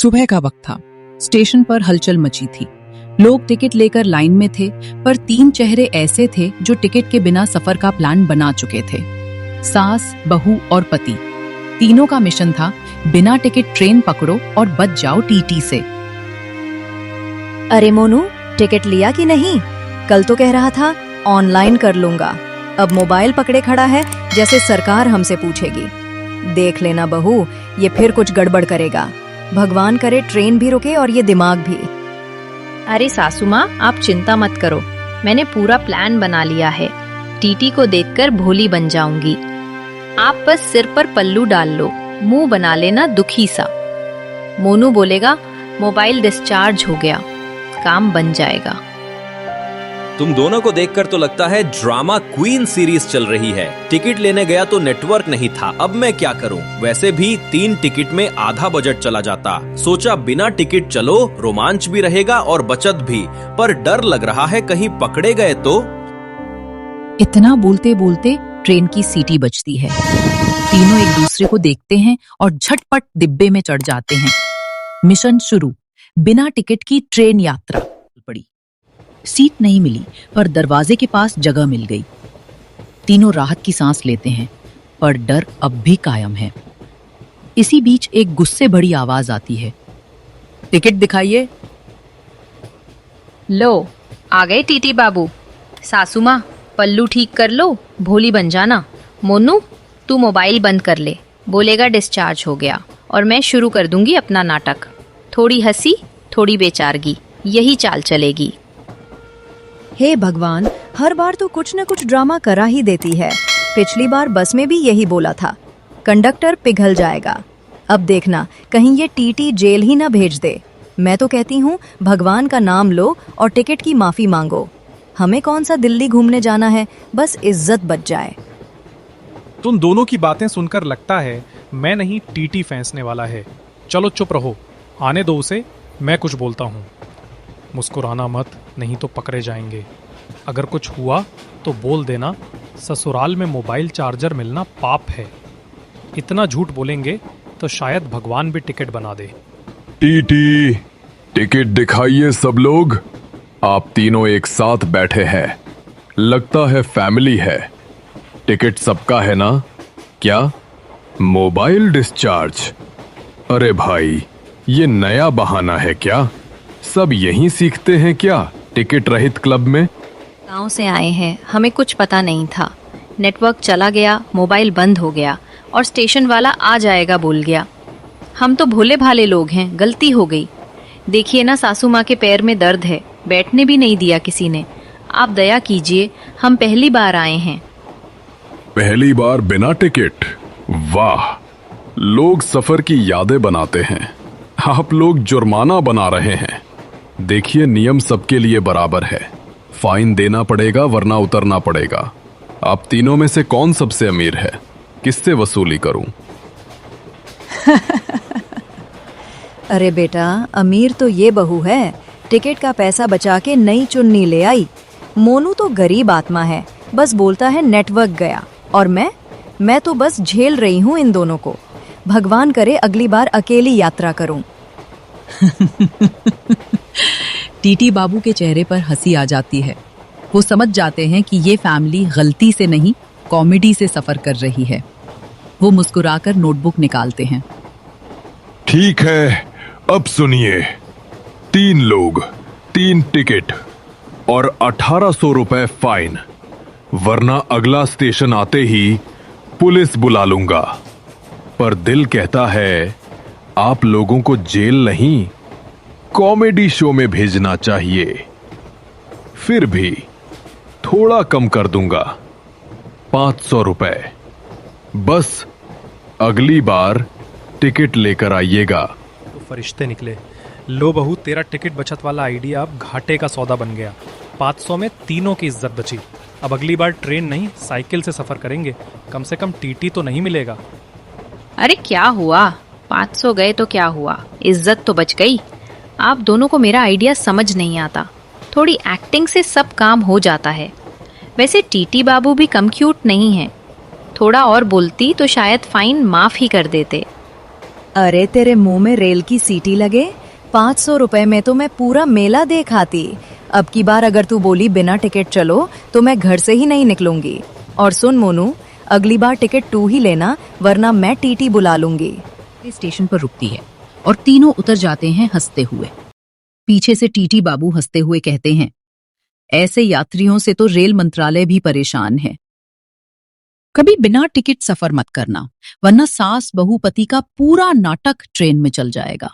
सुबह का वक्त था। स्टेशन पर हलचल मची थी। लोग टिकट लेकर लाइन में थे, पर 3 चेहरे ऐसे थे जो टिकट के बिना सफर का प्लान बना चुके थे। सास, बहू और पति, तीनों का मिशन था बिना टिकट ट्रेन पकड़ो और बच जाओ टीटी से। अरे मोनू, टिकट लिया कि नहीं? कल तो कह रहा था ऑनलाइन कर लूंगा। अब मोबाइल पकड़े खड़ा है जैसे सरकार हमसे पूछेगी। देख लेना बहू, ये फिर कुछ गड़बड़ करेगा। भगवान करे ट्रेन भी रुके और ये दिमाग भी। अरे सासू माँ, आप चिंता मत करो, मैंने पूरा प्लान बना लिया है। टीटी को देखकर भोली बन जाऊंगी। आप बस सिर पर पल्लू डाल लो, मुंह बना लेना दुखी सा। मोनू बोलेगा मोबाइल डिस्चार्ज हो गया, काम बन जाएगा। तुम दोनों को देखकर तो लगता है ड्रामा क्वीन सीरीज चल रही है। टिकट लेने गया तो नेटवर्क नहीं था, अब मैं क्या करूं? वैसे भी 3 टिकट में आधा बजट चला जाता। सोचा बिना टिकट चलो, रोमांच भी रहेगा और बचत भी, पर डर लग रहा है कहीं पकड़े गए तो। इतना बोलते बोलते ट्रेन की सीटी बजती है। तीनों एक दूसरे को देखते हैं और झटपट डिब्बे में चढ़ जाते हैं। मिशन शुरू। बिना टिकट की ट्रेन यात्रा पड़ी। सीट नहीं मिली, पर दरवाजे के पास जगह मिल गई। तीनों राहत की सांस लेते हैं, पर डर अब भी कायम है। इसी बीच एक गुस्से भरी आवाज आती है, टिकट दिखाइए। लो, आ गए टीटी बाबू। सासू माँ, पल्लू ठीक कर लो, भोली बन जाना। मोनू, तू मोबाइल बंद कर ले, बोलेगा डिस्चार्ज हो गया, और मैं शुरू कर दूंगी अपना नाटक। थोड़ी हंसी, थोड़ी बेचारगी, यही चाल चलेगी। हे भगवान, हर बार तो कुछ न कुछ ड्रामा करा ही देती है। पिछली बार बस में भी यही बोला था, कंडक्टर पिघल जाएगा। अब देखना कहीं ये टीटी जेल ही ना भेज दे। मैं तो कहती हूँ भगवान का नाम लो और टिकट की माफी मांगो। हमें कौन सा दिल्ली घूमने जाना है, बस इज्जत बच जाए। तुम दोनों की बातें सुनकर लगता है मैं नहीं टीटी फैंसने वाला है। चलो चुप रहो, आने दो उसे, मैं कुछ बोलता हूँ। मुस्कुराना मत, नहीं तो पकड़े जाएंगे। अगर कुछ हुआ तो बोल देना ससुराल में मोबाइल चार्जर मिलना पाप है। इतना झूठ बोलेंगे तो शायद भगवान भी टिकट बना दे। टीटी, टिकट दिखाइए सब लोग। आप तीनों एक साथ बैठे हैं, लगता है फैमिली है। टिकट सबका है ना? क्या मोबाइल डिस्चार्ज? अरे भाई, ये नया बहाना है क्या? सब यहीं सीखते हैं क्या टिकट रहित क्लब में? गांव से आए हैं, हमें कुछ पता नहीं था। नेटवर्क चला गया, मोबाइल बंद हो गया और स्टेशन वाला आ जाएगा बोल गया। हम तो भोले भाले लोग हैं, गलती हो गई। देखिए ना, सासू माँ के पैर में दर्द है, बैठने भी नहीं दिया किसी ने। आप दया कीजिए, हम पहली बार आए हैं। पहली बार बिना टिकट? वाह, लोग सफर की यादें बनाते हैं, आप लोग जुर्माना बना रहे हैं। देखिए, नियम सबके लिए बराबर है। फाइन देना पड़ेगा वरना उतरना पड़ेगा। आप तीनों में से कौन सबसे अमीर है? किससे वसूली करूं? अरे बेटा, अमीर तो ये बहू है, टिकट का पैसा बचा के नई चुन्नी ले आई। मोनू तो गरीब आत्मा है, बस बोलता है नेटवर्क गया। और मैं तो बस झेल रही हूँ इन दोनों को। भगवान करे अगली बार अकेली यात्रा करूं। टीटी बाबू के चेहरे पर हंसी आ जाती है। वो समझ जाते हैं कि ये फैमिली गलती से नहीं, कॉमेडी से सफर कर रही है। वो मुस्कुराकर नोटबुक निकालते हैं। ठीक है, अब सुनिए। 3 लोग, 3 टिकट और 1800 रुपए फाइन, वरना अगला स्टेशन आते ही पुलिस बुला लूंगा। पर दिल कहता है आप लोगों को जेल नहीं, कॉमेडी शो में भेजना चाहिए। फिर भी थोड़ा कम कर दूंगा, 500 रुपए। बस अगली बार टिकट लेकर आइएगा। तो फरिश्ते निकले। लो बहू, तेरा टिकट बचत वाला आइडिया अब घाटे का सौदा बन गया। 500 में तीनों की इज्जत बची। अब अगली बार ट्रेन नहीं, साइकिल से सफर करेंगे। कम से कम टीटी तो नहीं मिलेगा। अरे क्या हुआ, 500 गए तो क्या हुआ, इज्जत तो बच गई। आप दोनों को मेरा आइडिया समझ नहीं आता। थोड़ी एक्टिंग से सब काम हो जाता है। वैसे टीटी बाबू भी कम क्यूट नहीं है। थोड़ा और बोलती तो शायद फाइन माफ ही कर देते। अरे तेरे मुंह में रेल की सीटी लगे। 500 रुपए में तो मैं पूरा मेला देख आती। अब की बार अगर तू बोली बिना टिकट चलो तो मैं घर से ही नहीं निकलूंगी। और सुन मोनू, अगली बार टिकट तू ही लेना, वरना मैं टीटी बुला लूंगी। स्टेशन पर रुकती है और तीनों उतर जाते हैं हंसते हुए। पीछे से टीटी बाबू हंसते हुए कहते हैं, ऐसे यात्रियों से तो रेल मंत्रालय भी परेशान है। कभी बिना टिकट सफर मत करना, वरना सास बहू पति का पूरा नाटक ट्रेन में चल जाएगा।